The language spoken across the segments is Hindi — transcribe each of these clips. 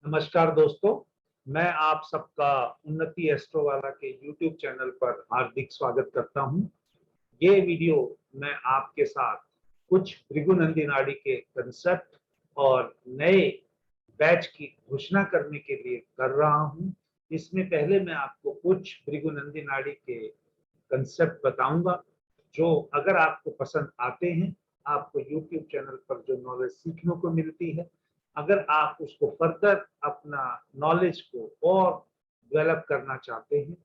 नमस्कार दोस्तों, मैं आप सबका उन्नति एस्ट्रो वाला के यूट्यूब चैनल पर हार्दिक स्वागत करता हूं। ये वीडियो मैं आपके साथ कुछ भृगुनंदी नाड़ी के कंसेप्ट और नए बैच की घोषणा करने के लिए कर रहा हूं। इसमें पहले मैं आपको कुछ भृगुनंदी नाड़ी के कंसेप्ट बताऊंगा, जो अगर आपको पसंद आते हैं, आपको यूट्यूब चैनल पर जो नॉलेज सीखने को मिलती है, अगर आप उसको फर्दर अपना नॉलेज को और डेवलप करना चाहते हैं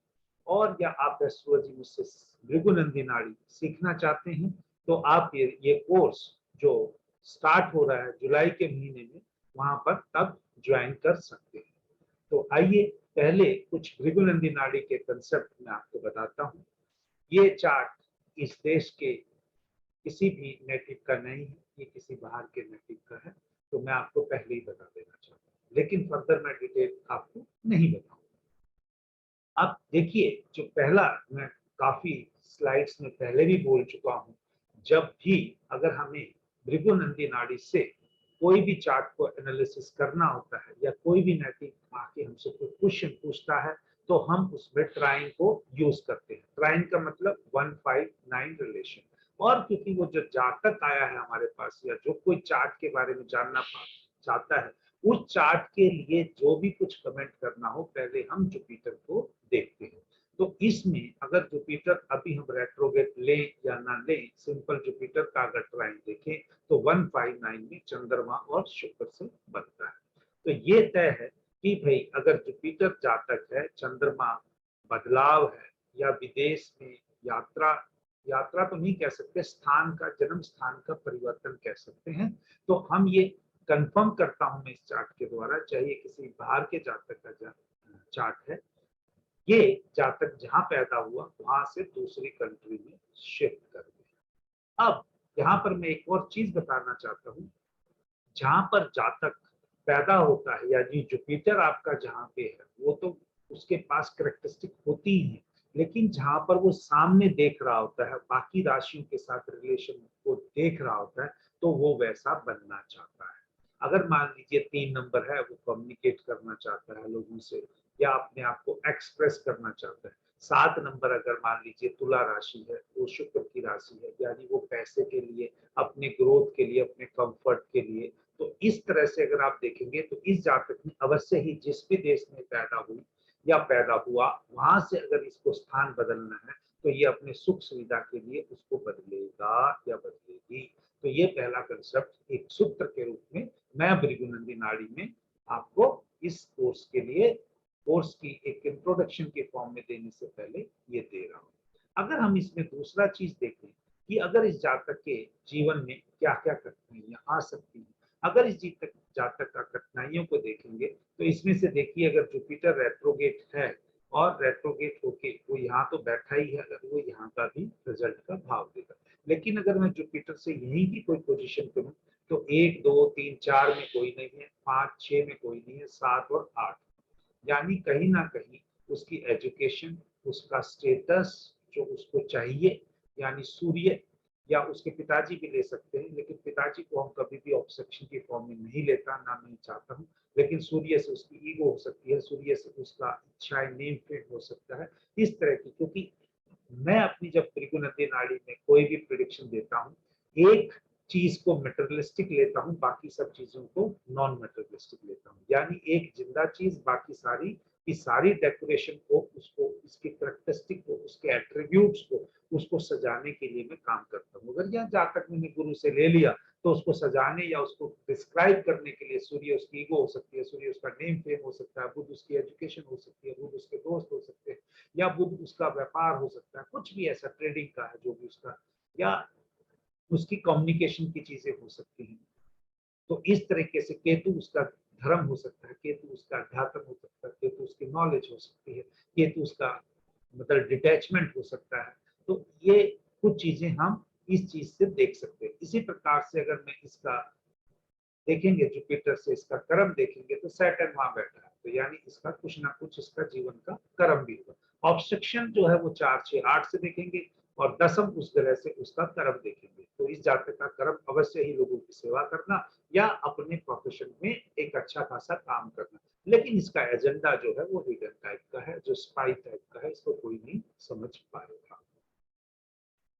और या आप एस्ट्रोलॉजी मुझसे भृगुनंदी नाड़ी सीखना चाहते हैं, तो आप ये कोर्स जो स्टार्ट हो रहा है जुलाई के महीने में, वहां पर तब ज्वाइन कर सकते हैं। तो आइए पहले कुछ भृगुनंदी नाड़ी के कंसेप्ट मैं आपको बताता हूँ। ये चार्ट इस देश के किसी भी नेटिव का नहीं है, ये किसी बाहर के नेटिव का है, तो मैं आपको पहले ही बता देना चाहता हूँ, लेकिन फर्दर मैं डिटेल आपको नहीं बताऊंगा। अब देखिए, जो पहला मैं काफी स्लाइड्स में पहले भी बोल चुका हूँ, जब भी अगर हमें भृगुनंदी नाड़ी से कोई भी चार्ट को एनालिसिस करना होता है या कोई भी नेटिव आके हमसे कोई क्वेश्चन पूछता है, तो हम उसमें ट्राइन को यूज करते हैं। ट्राइन का मतलब 159 रिलेशन। और क्योंकि वो जो जातक आया है हमारे पास या जो कोई चार्ट के बारे में जानना चाहता है, उस चार्ट के लिए जो भी कुछ कमेंट करना हो, पहले हम जुपिटर को देखते हैं। तो इसमें अगर जुपिटर अभी हम रेट्रोगेट लें या ना लें, सिंपल जुपिटर का अगर ट्राइन देखें तो 159 में चंद्रमा और शुक्र से बनता है। तो ये तय है कि भाई अगर जुपिटर जातक है, चंद्रमा बदलाव है या विदेश में यात्रा, यात्रा तो नहीं कह सकते, स्थान का, जन्म स्थान का परिवर्तन कह सकते हैं, तो हम ये कंफर्म करता हूं मैं इस चार्ट के द्वारा, चाहे किसी बाहर के जातक का चार्ट है, ये जातक जहां पैदा हुआ वहां से दूसरी कंट्री में शिफ्ट कर गया। अब यहाँ पर मैं एक और चीज बताना चाहता हूँ, जहां पर जातक पैदा होता है यानी जुपिटर आपका जहां पे है, वो तो उसके पास करेक्टरिस्टिक होती ही है, लेकिन जहां पर वो सामने देख रहा होता है, बाकी राशियों के साथ रिलेशन को देख रहा होता है, तो वो वैसा बनना चाहता है। अगर मान लीजिए 3 नंबर है, वो कम्युनिकेट करना चाहता है लोगों से या अपने आप को एक्सप्रेस करना चाहता है। 7 नंबर अगर मान लीजिए तुला राशि है, वो शुक्र की राशि है, यानी वो पैसे के लिए, अपने ग्रोथ के लिए, अपने कंफर्ट के लिए, तो इस तरह से अगर आप देखेंगे तो इस जातक ने अवश्य ही जिस भी देश में पैदा हुई या पैदा हुआ, वहां से अगर इसको स्थान बदलना है, तो ये अपने सुख सुविधा के लिए उसको बदलेगा या बदलेगी। तो ये पहला कंसेप्ट एक सूत्र के रूप में मैं भृगुनंदी नाड़ी में आपको इस कोर्स के लिए, कोर्स की एक इंट्रोडक्शन के फॉर्म में देने से पहले ये दे रहा हूँ। अगर हम इसमें दूसरा चीज देखें कि अगर इस जातक के जीवन में क्या क्या कठिनाइयां आ सकती हैं, अगर इस जातक का कठिनाइयों को देखेंगे, तो इसमें से देखिए, अगर जुपिटर रेट्रोगेट है और रेट्रोगेट होके वो यहाँ तो बैठा ही है, अगर वो यहाँ का भी रिजल्ट का भाव देगा। लेकिन अगर मैं जुपिटर से यहीं की कोई पोजीशन करूं, तो 1 2 3 4 में कोई नहीं है, 5 6 में कोई नहीं है, 7 और 8, यानी कहीं ना कहीं उसकी एजुकेशन, उसका स्टेटस जो उसको चाहिए, यानी सूर्य या उसके पिताजी भी ले सकते हैं, लेकिन पिताजी को हम कभी भी ऑब्सेक्शन की फॉर्म में नहीं लेता, ना मैं चाहता हूँ, लेकिन सूर्य से उसकी ईगो हो सकती है, सूर्य से उसका इच्छाएं नेम फेम हो सकता है, इस तरह की। क्योंकि मैं अपनी जब त्रिकोणित नाड़ी में कोई भी प्रिडिक्शन देता हूँ, एक चीज को मेटेरियलिस्टिक लेता हूँ, बाकी सब चीजों को नॉन मेटेरियलिस्टिक लेता हूँ, यानी एक जिंदा चीज बाकी सारी की सारी डेकोरेशन को, उसको, इसके करेक्टरिस्टिक को, उसके एट्रीब्यूट्स को, उसको सजाने के लिए मैं काम करता हूँ। अगर यह जातक मैंने गुरु से ले लिया, तो उसको सजाने या उसको डिस्क्राइब करने के लिए सूर्य उसकी ईगो हो सकती है, सूर्य उसका नेम फेम हो सकता है, बुध उसकी एजुकेशन हो सकती है, बुध उसके दोस्त हो सकते हैं, या बुध उसका व्यापार हो सकता है, कुछ भी ऐसा ट्रेडिंग का है जो भी उसका, या उसकी कम्युनिकेशन की चीजें हो सकती हैं। तो इस तरीके से केतु उसका धर्म हो सकता है, केतु उसका अध्यात्म हो सकता है, केतु उसकी नॉलेज हो सकती है, केतु उसका मतलब डिटैचमेंट हो सकता है। तो ये कुछ चीजें हम इस चीज से देख सकते हैं। इसी प्रकार से अगर मैं इसका देखेंगे, जुपिटर से इसका कर्म देखेंगे, तो सैटर्न वहां बैठा है, तो यानी इसका कुछ ना कुछ इसका जीवन का कर्म भी होगा। ऑब्स्ट्रक्शन जो है वो 4 6 8 से देखेंगे, और दसम उस ग्रह से उसका कर्म देखेंगे। तो इस जातक का कर्म अवश्य ही लोगों की सेवा करना या अपने प्रोफेशन में एक अच्छा खासा काम करना, लेकिन इसका एजेंडा जो है वो हिडन टाइप का है, जो स्पाई टाइप का है, इसको कोई नहीं समझ पाएगा।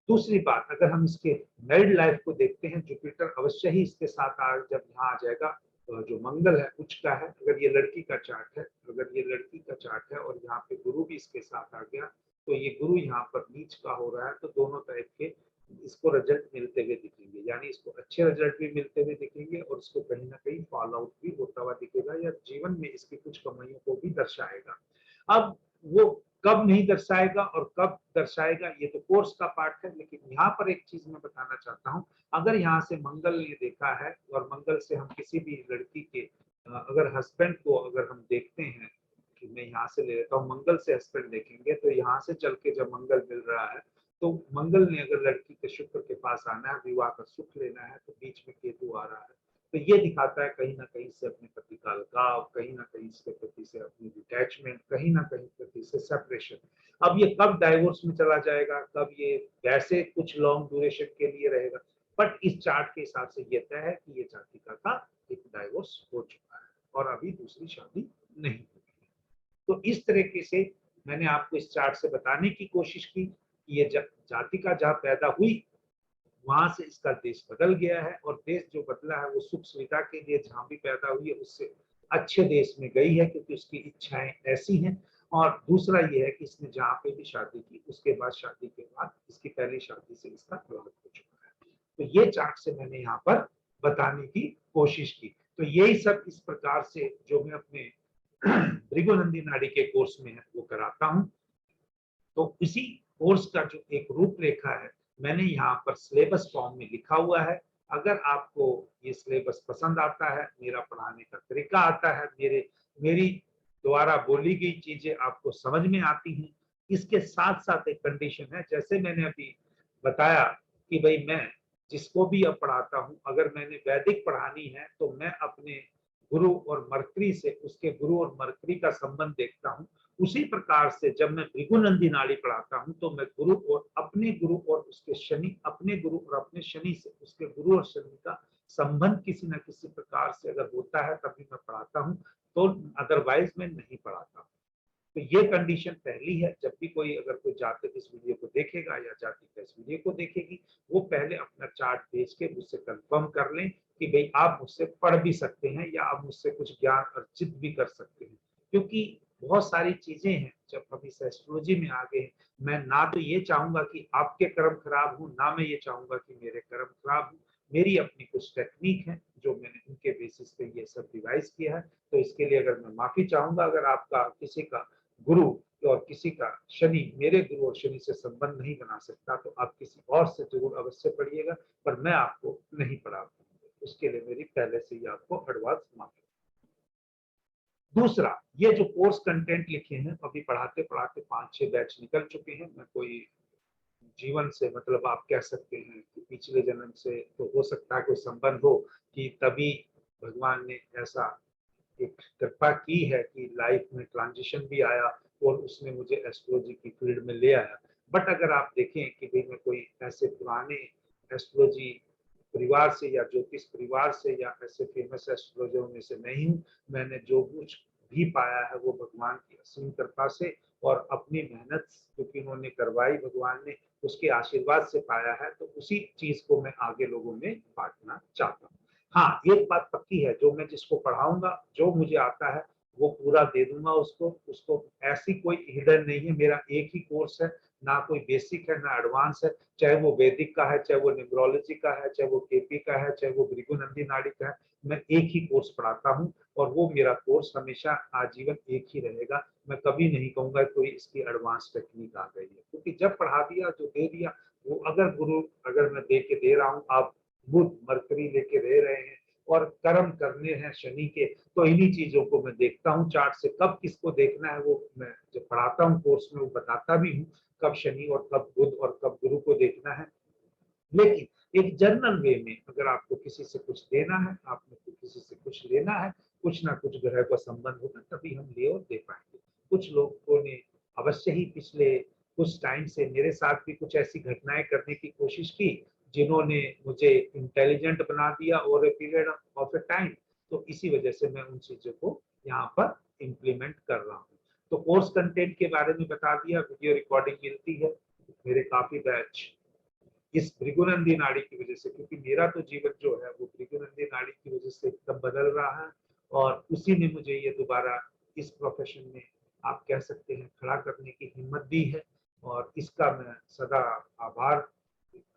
दूसरी बात, अगर हम इसके मैरिड लाइफ को देखते हैं, जुपिटर अवश्य ही इसके साथ जब यहाँ आ जाएगा, जो मंगल है उच्च का है। अगर ये लड़की का चार्ट है, अगर ये लड़की का चार्ट है और यहाँ पे गुरु भी इसके साथ आ गया, तो ये गुरु यहाँ पर नीच का हो रहा है, तो दोनों टाइप के इसको रिजल्ट मिलते हुए दिखेंगे, यानी इसको अच्छे रिजल्ट भी मिलते हुए दिखेंगे और इसको कहीं ना कहीं फॉल आउट भी होता हुआ दिखेगा, या जीवन में इसकी कुछ कमियों को भी दर्शाएगा। अब वो कब नहीं दर्शाएगा और कब दर्शाएगा, ये तो कोर्स का पार्ट है। लेकिन यहाँ पर एक चीज मैं बताना चाहता हूँ, अगर यहाँ से मंगल ने देखा है और मंगल से हम किसी भी लड़की के अगर हस्बैंड को अगर हम देखते हैं, कि मैं यहाँ से ले लेता हूँ, मंगल से हस्बैंड देखेंगे, तो यहाँ से चल के जब मंगल मिल रहा है, तो मंगल ने अगर लड़की के शुक्र के पास आना है, विवाह का सुख लेना है, तो बीच में केतु आ रहा है, तो ये दिखाता है कहीं ना कहीं से अपने पति का अलगाव, कहीं ना कहीं इसके प्रति से अपनी डिटैचमेंट, कहीं ना कहीं प्रति से सेपरेशन। अब ये कब डाइवोर्स में चला जाएगा, कब ये वैसे कुछ लॉन्ग ड्यूरेशन के लिए रहेगा, बट इस चार्ट के हिसाब से ये तय है कि ये जातिका का एक डाइवोर्स हो चुका है और अभी दूसरी शादी नहीं हुई है। तो इस तरीके से मैंने आपको इस चार्ट से बताने की कोशिश की कि ये जातिका जहाँ पैदा हुई वहां से इसका देश बदल गया है, और देश जो बदला है वो सुख सुविधा के लिए जहां भी पैदा हुई है उससे अच्छे देश में गई है, क्योंकि उसकी इच्छाएं ऐसी हैं। और दूसरा ये है कि इसने जहाँ पे भी शादी की, उसके बाद शादी के बाद इसकी पहली शादी से इसका विवाह हो चुका है। तो ये चार्ट से मैंने यहाँ पर बताने की कोशिश की। तो यही सब इस प्रकार से जो मैं अपने भृगुनंदी नाड़ी के कोर्स में है वो कराता हूँ। तो इसी कोर्स का जो एक रूपरेखा है मैंने यहाँ पर सिलेबस फॉर्म में लिखा हुआ है। अगर आपको ये सिलेबस पसंद आता है, मेरा पढ़ाने का तरीका आता है, मेरी द्वारा बोली गई चीजें आपको समझ में आती हैं, इसके साथ साथ एक कंडीशन है, जैसे मैंने अभी बताया कि भाई मैं जिसको भी अब पढ़ाता हूँ, अगर मैंने वैदिक पढ़ानी है तो मैं अपने गुरु और मरकरी से, उसके गुरु और मरकरी का संबंध देखता हूँ। उसी प्रकार से जब मैं भृगुनंदी नाड़ी पढ़ाता हूं, तो मैं गुरु और अपने गुरु और उसके शनि, अपने गुरु और अपने शनि से उसके गुरु और शनि का संबंध किसी न किसी प्रकार से अगर होता है तभी मैं पढ़ाता हूं, तो अदरवाइज मैं नहीं पढ़ाता। तो ये कंडीशन पहली है। जब भी कोई अगर कोई जातक इस वीडियो को देखेगा या जातिका इस वीडियो को देखेगी, वो पहले अपना चार्ट भेज के मुझसे कंफर्म कर लें कि भाई आप मुझसे पढ़ भी सकते हैं या आप मुझसे कुछ ज्ञान अर्जित भी कर सकते हैं, क्योंकि बहुत सारी चीजें हैं। जब हम इस एस्ट्रोलॉजी में आ गए, मैं ना तो ये चाहूंगा कि आपके कर्म खराब हो, ना मैं ये चाहूंगा कि मेरे कर्म खराब हो। मेरी अपनी कुछ टेक्निक है जो मैंने उनके बेसिस पे ये सब डिवाइस किया है। तो इसके लिए अगर मैं माफी चाहूंगा, अगर आपका किसी का गुरु और किसी का शनि मेरे गुरु और शनि से संबंध नहीं बना सकता, तो आप किसी और से जरूर अवश्य पढ़िएगा, पर मैं आपको नहीं पढ़ा पाऊंगा। उसके लिए मेरी पहले से ही आपको एडवांस माफी। दूसरा, ये जो कोर्स कंटेंट लिखे हैं, अभी पढ़ाते पढ़ाते 5-6 बैच निकल चुके हैं। मैं कोई जीवन से मतलब आप कह सकते हैं कि पिछले जन्म से तो हो सकता है कोई संबंध हो, कि तभी भगवान ने ऐसा एक कृपा की है कि लाइफ में ट्रांजिशन भी आया और उसने मुझे एस्ट्रोलॉजी की फील्ड में ले आया। बट अगर आप देखें कि भाई मैं कोई ऐसे पुराने एस्ट्रोलॉजी परिवार से या ज्योतिष परिवार से या ऐसे फेमस एस्ट्रोलॉजरों में से नहीं हूँ। मैंने जो कुछ भी पाया है वो भगवान की असीम कृपा से और अपनी मेहनत क्योंकि उन्होंने करवाई भगवान ने, उसके आशीर्वाद से पाया है। तो उसी चीज को मैं आगे लोगों में बांटना चाहता हूँ। हाँ, एक बात पक्की है, जो मैं जिसको पढ़ाऊंगा, जो मुझे आता है वो पूरा दे दूंगा उसको। उसको ऐसी कोई हिडन नहीं है, मेरा एक ही कोर्स है, ना कोई बेसिक है ना एडवांस है। चाहे वो वैदिक का है, चाहे वो न्यूमरोलॉजी का है, चाहे वो केपी का है, चाहे वो भृगुनंदी नाड़ी का है, मैं एक ही कोर्स पढ़ाता हूँ और वो मेरा कोर्स हमेशा आजीवन एक ही रहेगा। मैं कभी नहीं कहूंगा कोई इसकी एडवांस टेक्निक आ गई है, क्योंकि जब पढ़ा दिया जो दे दिया, वो अगर गुरु अगर मैं दे के दे रहा हूँ, आप बुध मरकरी लेके दे रहे हैं और कर्म करने हैं शनि के, तो इन्हीं चीजों को मैं देखता हूँ चार्ट से। कब किसको देखना है वो मैं जब पढ़ाता हूँ कोर्स में वो बताता भी हूँ, कब शनि और कब बुध और कब गुरु को देखना है। लेकिन एक जनरल वे में अगर आपको किसी से कुछ देना है, आपने किसी से कुछ लेना है, कुछ ना कुछ ग्रह का संबंध होगा, तभी हम ले और दे पाएंगे। कुछ लोगों ने अवश्य ही पिछले कुछ टाइम से मेरे साथ भी कुछ ऐसी घटनाएं करने की कोशिश की जिन्होंने मुझे इंटेलिजेंट बना दिया over a period of A time. तो इसी वजह से मैं उन चीजों को यहाँ पर इम्प्लीमेंट कर रहा हूँ। तो कोर्स कंटेंट के बारे में बता दिया, वीडियो रिकॉर्डिंग मिलती है, मेरे काफी बैच इस भृगुनंदी नाड़ी की वजह से, क्योंकि मेरा तो जीवन जो है वो भृगुनंदी नाड़ी की वजह से एकदम बदल रहा है, और उसी ने मुझे ये दोबारा इस प्रोफेशन में आप कह सकते हैं खड़ा करने की हिम्मत दी है, और इसका मैं सदा आभार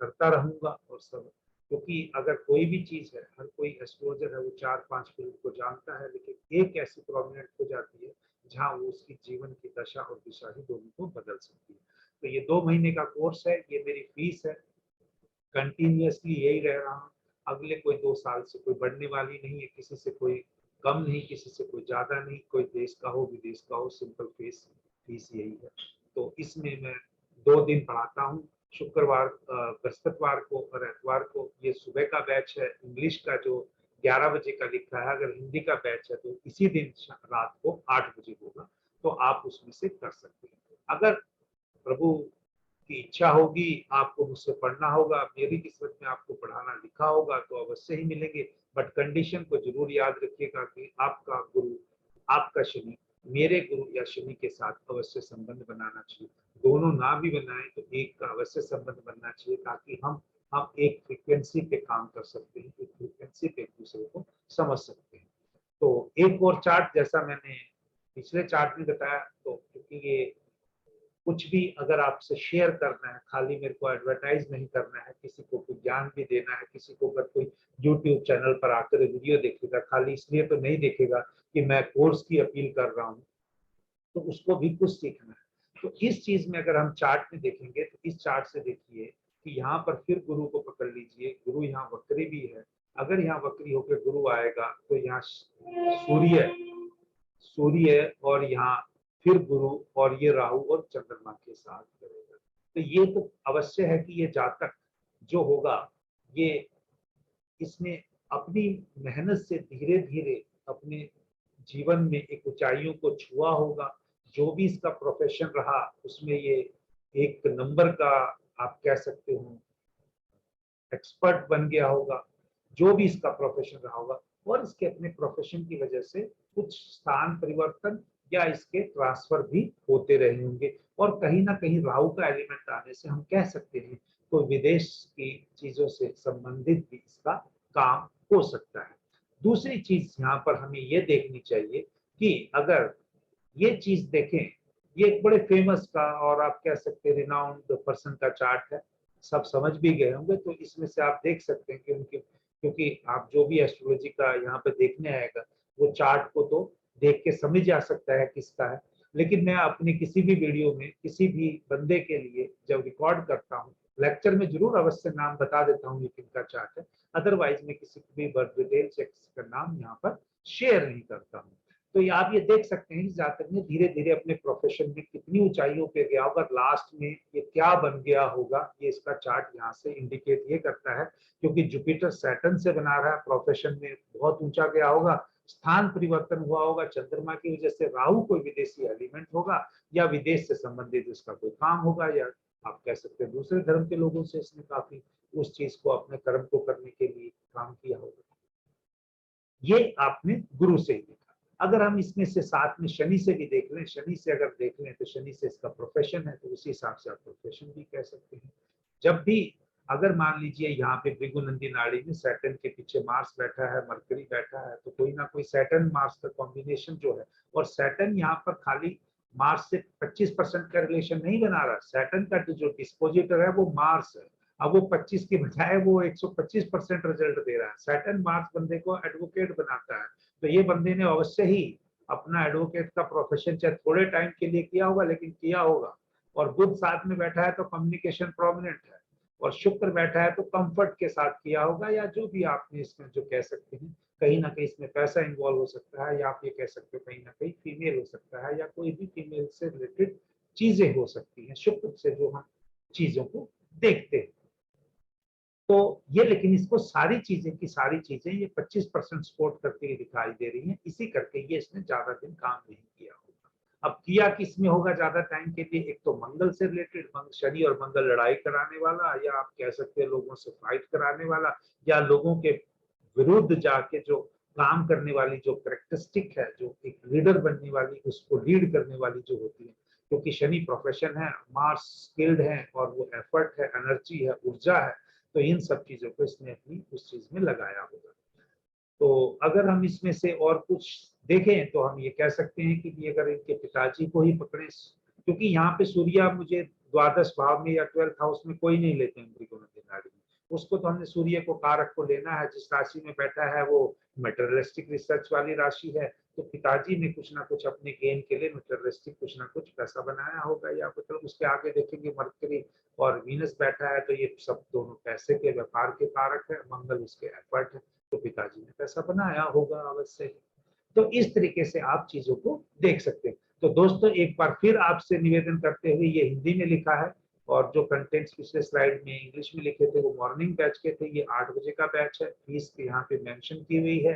करता रहूंगा। और सब, क्योंकि अगर कोई भी चीज है, हर कोई एस्ट्रोलॉजर है वो 4-5 फील्ड को जानता है, लेकिन एक ऐसी प्रोमिनेंट हो जाती है जहाँ वो उसकी जीवन की दशा और दिशा ही दोनों को बदल सकती है। तो ये 2 महीने का कोर्स है, ये मेरी फीस है, कंटिन्यूअसली यही रह रहा हूँ। अगले कोई 2 साल से कोई बढ़ने वाली नहीं है, किसी से कोई कम नहीं, किसी से कोई ज्यादा नहीं, कोई देश का हो विदेश का हो, सिंपल फीस यही है। तो इसमें मैं 2 दिन पढ़ाता हूँ, शुक्रवार बृहस्पतिवार को और एतवार को। ये सुबह का बैच है, इंग्लिश का जो 11 बजे का लिखा है, अगर हिंदी का बैच है तो इसी दिन रात को 8 बजे होगा, तो आप उसमें से कर सकते हैं। अगर प्रभु की इच्छा होगी, आपको मुझसे पढ़ना होगा, मेरी किस्मत में आपको पढ़ाना लिखा होगा, तो अवश्य ही मिलेंगे। बट कंडीशन को जरूर याद रखिएगा कि आपका गुरु, आपका शनि मेरे गुरु या शनि के साथ अवश्य संबंध बनाना चाहिए। दोनों ना भी बनाए तो एक का अवश्य संबंध बनना चाहिए, ताकि हम एक फ्रीक्वेंसी पे काम कर सकते हैं, एक फ्रीक्वेंसी पे एक दूसरे को समझ सकते हैं। तो एक और चार्ट, जैसा मैंने पिछले चार्ट में बताया, तो क्योंकि ये कुछ भी अगर आपसे शेयर करना है, खाली मेरे को एडवर्टाइज नहीं करना है, किसी को कोई ज्ञान भी देना है, किसी को अगर कोई यूट्यूब चैनल पर आकर वीडियो देखेगा, खाली इसलिए तो नहीं देखेगा कि मैं कोर्स की अपील कर रहा हूँ, तो उसको भी कुछ सीखना है। तो इस चीज में अगर हम चार्ट में देखेंगे, तो इस चार्ट से देखिए कि यहाँ पर फिर गुरु को पकड़ लीजिए, गुरु यहाँ वक्री भी है। अगर यहाँ वक्री होकर गुरु आएगा तो यहाँ सूर्य सूर्य और यहाँ फिर गुरु, और ये राहु और चंद्रमा के साथ करेगा। तो ये तो अवश्य है कि ये जातक जो होगा, ये इसने अपनी मेहनत से धीरे धीरे अपने जीवन में एक ऊंचाइयों को छुआ होगा। जो भी इसका प्रोफेशन रहा उसमें ये एक नंबर का, आप कह सकते हो, एक्सपर्ट बन गया होगा, जो भी इसका प्रोफेशन रहा होगा। और इसके अपने प्रोफेशन की वजह से कुछ स्थान परिवर्तन या इसके ट्रांसफर भी होते रहे होंगे, और कहीं ना कहीं राहु का एलिमेंट आने से हम कह सकते हैं तो विदेश की चीजों से संबंधित भी इसका काम हो सकता है। दूसरी चीज यहाँ पर हमें ये देखनी चाहिए कि अगर ये चीज देखें, ये एक बड़े फेमस का और आप कह सकते हैं रिनाउंड पर्सन का चार्ट है, सब समझ भी गए होंगे। तो इसमें से आप देख सकते हैं कि उनके, क्योंकि आप जो भी एस्ट्रोलॉजी का यहाँ पे देखने आएगा वो चार्ट को तो देख के समझ जा सकता है किसका है। लेकिन मैं अपने किसी भी वीडियो में किसी भी बंदे के लिए जब रिकॉर्ड करता हूँ, लेक्चर में जरूर अवश्य नाम बता देता हूँ ये किनका चार्ट है, अदरवाइज मैं किसी भी बर्थ डिटेल्स या किसी का नाम यहाँ पर शेयर नहीं करता हूँ। तो ये आप ये देख सकते हैं कि जातक ने धीरे धीरे अपने प्रोफेशन में कितनी ऊंचाइयों पे गया होगा, लास्ट में ये क्या बन गया होगा, ये इसका चार्ट यहाँ से इंडिकेट ये करता है। क्योंकि जुपिटर सैटर्न से बना रहा है, प्रोफेशन में बहुत ऊंचा गया होगा, स्थान परिवर्तन हुआ होगा, चंद्रमा की वजह से राहु कोई विदेशी एलिमेंट होगा, या विदेश से संबंधित इसका कोई काम होगा, या आप कह सकते हैं दूसरे धर्म के लोगों से इसने काफी उस चीज को अपने कर्म को करने के लिए काम किया होगा। ये आपने गुरु से ही देखा। अगर हम इसमें से साथ में शनि से भी देख लें, शनि से अगर देख लें तो शनि से इसका प्रोफेशन है, तो उसी हिसाब से आप प्रोफेशन भी कह सकते हैं। जब भी अगर मान लीजिए यहाँ पे भृगुनंदी नाड़ी में सैटर्न के पीछे मार्स बैठा है, मरकरी बैठा है, तो कोई ना कोई सैटर्न मार्स का कॉम्बिनेशन जो है, और सैटर्न यहाँ पर खाली मार्स से 25% का रिलेशन नहीं बना रहा, सैटर्न का जो डिस्पोजिटर है वो मार्स है। अब वो 25 की बजाय वो 125% रिजल्ट दे रहा है। सैटर्न मार्स बंदे को एडवोकेट बनाता है, तो ये बंदे ने अवश्य ही अपना एडवोकेट का प्रोफेशन चाहे थोड़े टाइम के लिए किया होगा, लेकिन किया होगा। और बुध साथ में बैठा है तो कम्युनिकेशन प्रोमिनेंट है, और शुक्र बैठा है तो कंफर्ट के साथ किया होगा, या जो भी आपने इसमें जो कह सकते हैं, कहीं ना कहीं इसमें पैसा इन्वॉल्व हो सकता है, या आप ये कह सकते हो कहीं ना कहीं फीमेल हो सकता है, या कोई भी फीमेल से रिलेटेड चीजें हो सकती हैं शुक्र से जो हम चीजों को देखते हैं। तो ये, लेकिन इसको सारी चीजें की सारी चीजें ये 25% सपोर्ट करती हुई दिखाई दे रही हैं, इसी करके ये इसने ज्यादा दिन काम नहीं किया होगा। अब किया किस में होगा ज्यादा टाइम के लिए, एक तो मंगल से रिलेटेड, शनि और मंगल लड़ाई कराने वाला, या आप कह सकते हैं लोगों से फाइट कराने वाला, या लोगों के विरुद्ध जाके जो काम करने वाली जो कैरेक्टरिस्टिक है, जो एक लीडर बनने वाली, उसको लीड करने वाली जो होती है, क्योंकि शनि प्रोफेशन है, मार्स स्किल्ड है, और वो एफर्ट है, एनर्जी है, ऊर्जा है, तो इन सब चीजों को इसने अपनी उस चीज में लगाया होगा। तो अगर हम इसमें से और कुछ देखें तो हम ये कह सकते हैं कि अगर इनके पिताजी को ही पकड़े, क्योंकि यहाँ पे सूर्य मुझे द्वादश भाव में या 12th हाउस में कोई नहीं लेते हैं त्रिकोणमिति नाड़ी में, उसको तो हमने सूर्य को कारक को लेना है, जिस राशि में बैठा है वो मेटेरियलिस्टिक रिसर्च वाली राशि है, तो पिताजी ने कुछ ना कुछ अपने गेन के लिए मेटेरियलिस्टिक कुछ ना कुछ पैसा बनाया होगा, या मतलब उसके आगे देखेंगे मरकरी और वीनस बैठा है, तो ये सब दोनों पैसे के व्यापार के कारक है, मंगल उसके एफर्ट है, तो पिताजी ने पैसा बनाया होगा अवश्य ही। तो इस तरीके से आप चीजों को देख सकते हैं। तो दोस्तों एक बार फिर आपसे निवेदन करते हुए, ये हिंदी में लिखा है, और जो कंटेंट्स पिछले स्लाइड में इंग्लिश में लिखे थे वो मॉर्निंग बैच के थे, ये 8 बजे का बैच है, फीस यहाँ पे मेंशन की हुई है,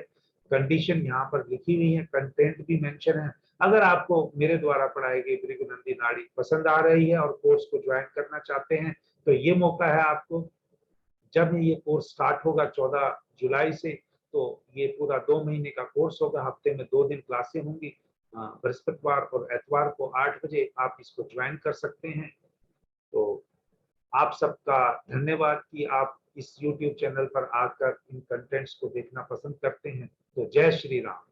कंडीशन यहाँ पर लिखी हुई है, कंटेंट भी मेंशन है। अगर आपको मेरे द्वारा पढ़ाई गई भृगुनंदी नाड़ी पसंद आ रही है और कोर्स को ज्वाइन करना चाहते हैं, तो ये मौका है आपको। जब ये कोर्स स्टार्ट होगा 14 जुलाई से, तो ये पूरा 2 महीने का कोर्स होगा, हफ्ते में 2 दिन क्लासें होंगी, बृहस्पतिवार और एतवार को 8 बजे आप इसको ज्वाइन कर सकते हैं। तो आप सबका धन्यवाद कि आप इस YouTube चैनल पर आकर इन कंटेंट्स को देखना पसंद करते हैं। तो जय श्री राम।